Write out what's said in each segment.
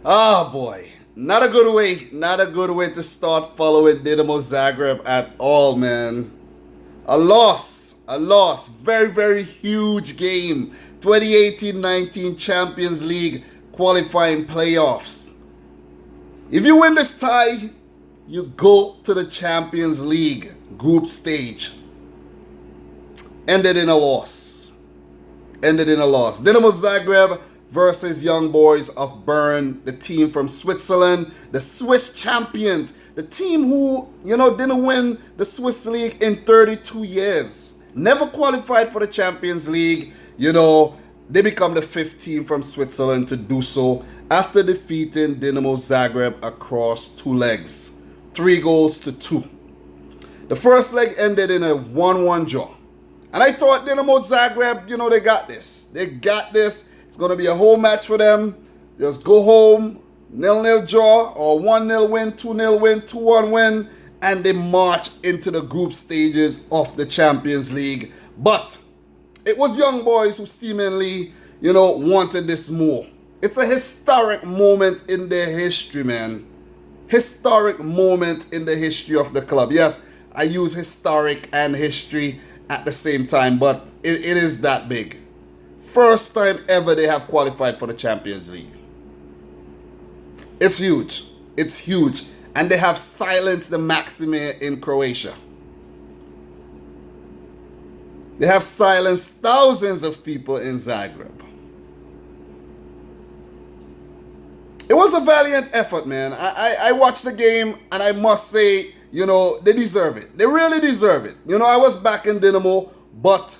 Oh boy. Not a good way. Not a good way to start following Dinamo Zagreb at all, man. A loss. A loss. Very, very huge game. 2018-19 Champions League qualifying playoffs. If you win this tie, you go to the Champions League group stage. Ended in a loss. Ended in a loss. Dinamo Zagreb versus Young Boys of Bern, the team from Switzerland, the Swiss champions, the team who, didn't win the Swiss League in 32 years. Never qualified for the Champions League. They become the fifth team from Switzerland to do so after defeating Dinamo Zagreb across two legs. 3-2. The first leg ended in a 1-1 draw. And I thought Dinamo Zagreb, they got this. They got this. It's going to be a whole match for them. Just go home, 0-0 draw, or 1-0 win, 2-0 win, 2-1 win, and they march into the group stages of the Champions League. But it was Young Boys who seemingly, wanted this more. It's a historic moment in their history, man. Historic moment in the history of the club. Yes, I use historic and history at the same time, but it is that big. First time ever they have qualified for the Champions League. It's huge. It's huge. And they have silenced the Maxime in Croatia. They have silenced thousands of people in Zagreb. It was a valiant effort, man. I watched the game and I must say, they deserve it. They really deserve it. I was back in Dinamo, but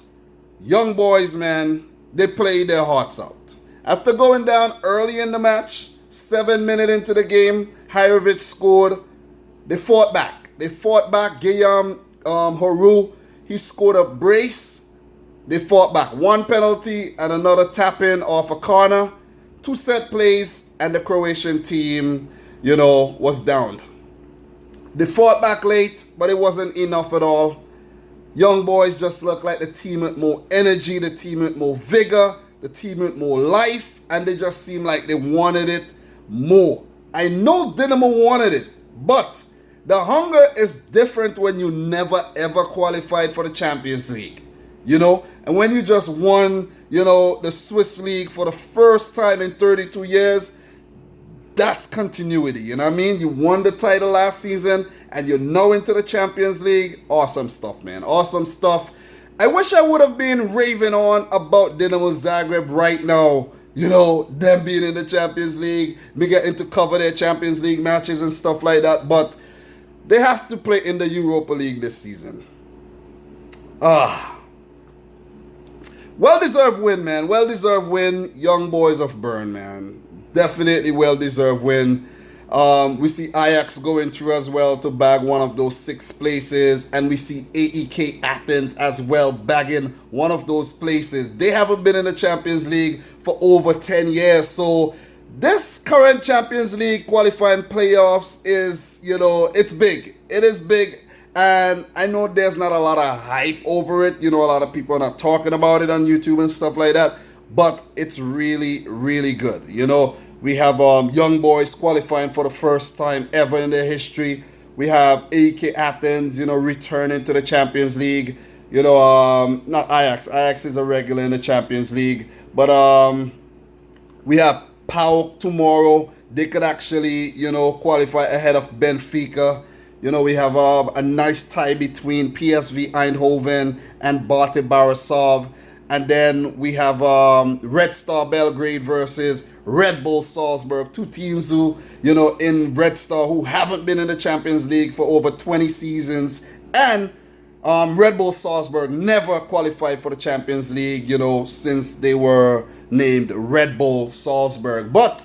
Young Boys, man, they played their hearts out. After going down early in the match, 7 minutes into the game, Hajrovic scored. They fought back. Guillaume Horu, he scored a brace. They fought back. One penalty and another tap-in off a corner. 2 set plays, and the Croatian team, was downed. They fought back late, but it wasn't enough at all. Young Boys just looked like the team with more energy, the team with more vigor, the team with more life, and they just seemed like they wanted it more. I know Dinamo wanted it, but the hunger is different when you never ever qualified for the Champions League. And when you just won, the Swiss League for the first time in 32 years, that's continuity, you know what I mean? You won the title last season and you're now into the Champions League. Awesome stuff, man. Awesome stuff. I wish I would have been raving on about Dinamo Zagreb right now. Them being in the Champions League, me getting to cover their Champions League matches and stuff like that. But they have to play in the Europa League this season. Well-deserved win, man. Well-deserved win. Young Boys of Bern, man. Definitely well-deserved win. We see Ajax going through as well to bag one of those 6 places. And we see AEK Athens as well bagging one of those places. They haven't been in the Champions League for over 10 years. So this current Champions League qualifying playoffs is, it's big. It is big. And I know there's not a lot of hype over it. A lot of people are not talking about it on YouTube and stuff like that. But it's really, really good. We have Young Boys qualifying for the first time ever in their history. We have AEK Athens, returning to the Champions League. Not Ajax. Ajax is a regular in the Champions League. But we have PAOK tomorrow. They could actually, qualify ahead of Benfica. We have a nice tie between PSV Eindhoven and Bate Borisov. And then we have Red Star Belgrade versus Bull Salzburg. 2 teams who, in Red Star who haven't been in the Champions League for over 20 seasons. And Bull Salzburg never qualified for the Champions League, since they were named Red Bull Salzburg. But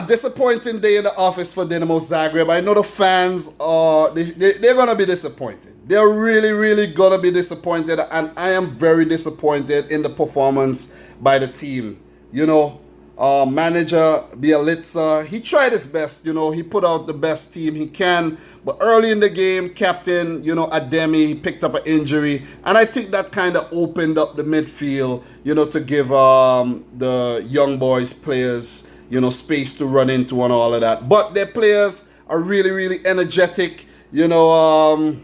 disappointing day in the office for Dinamo Zagreb. I know the fans they're gonna be disappointed. They're really, really gonna be disappointed, and I am very disappointed in the performance by the team. Manager Bielitsa, he tried his best. He put out the best team he can, But early in the game, captain, Ademi, he picked up an injury. And I think that kind of opened up the midfield, to give the young boys players, space to run into and all of that. But their players are really, really energetic, and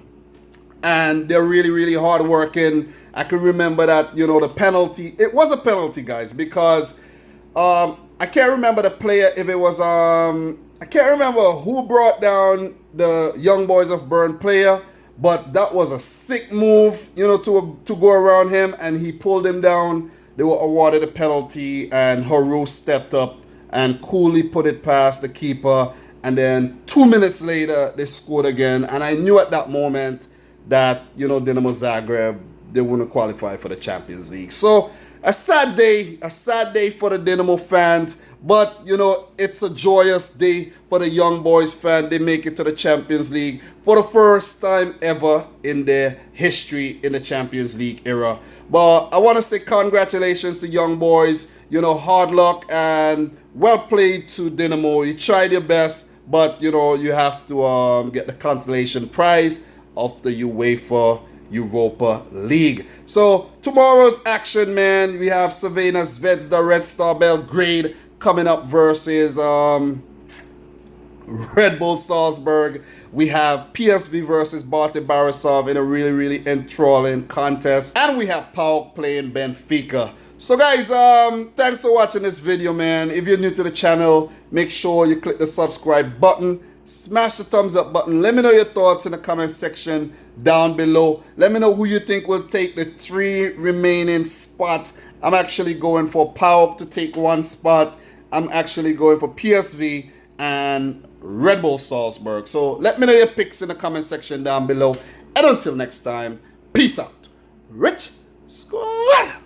they're really, really hardworking. I can remember that, the penalty. It was a penalty, guys, because I can't remember the player, if it was, I can't remember who brought down the Young Boys of Bern player, but that was a sick move, to go around him, and he pulled him down. They were awarded a penalty, and Haru stepped up and coolly put it past the keeper. And then 2 minutes later, they scored again. And I knew at that moment that, Dinamo Zagreb, they wouldn't qualify for the Champions League. So a sad day for the Dinamo fans. But, it's a joyous day for the Young Boys fan. They make it to the Champions League for the first time ever in their history in the Champions League era. But I want to say congratulations to Young Boys. Hard luck and well played to Dinamo. You tried your best, but, you have to get the consolation prize of the UEFA Europa League. So tomorrow's action, man, we have Crvena Zvezda, Red Star Belgrade coming up versus Red Bull Salzburg. We have PSV versus Bate Borisov in a really, really enthralling contest. And we have PAOK playing Benfica. So guys, thanks for watching this video, man. If you're new to the channel, make sure you click the subscribe button. Smash the thumbs up button. Let me know your thoughts in the comment section down below. Let me know who you think will take the 3 remaining spots. I'm actually going for PAOK to take 1 spot. I'm actually going for PSV and Red Bull Salzburg. So let me know your picks in the comment section down below. And until next time, peace out. Rich Squad.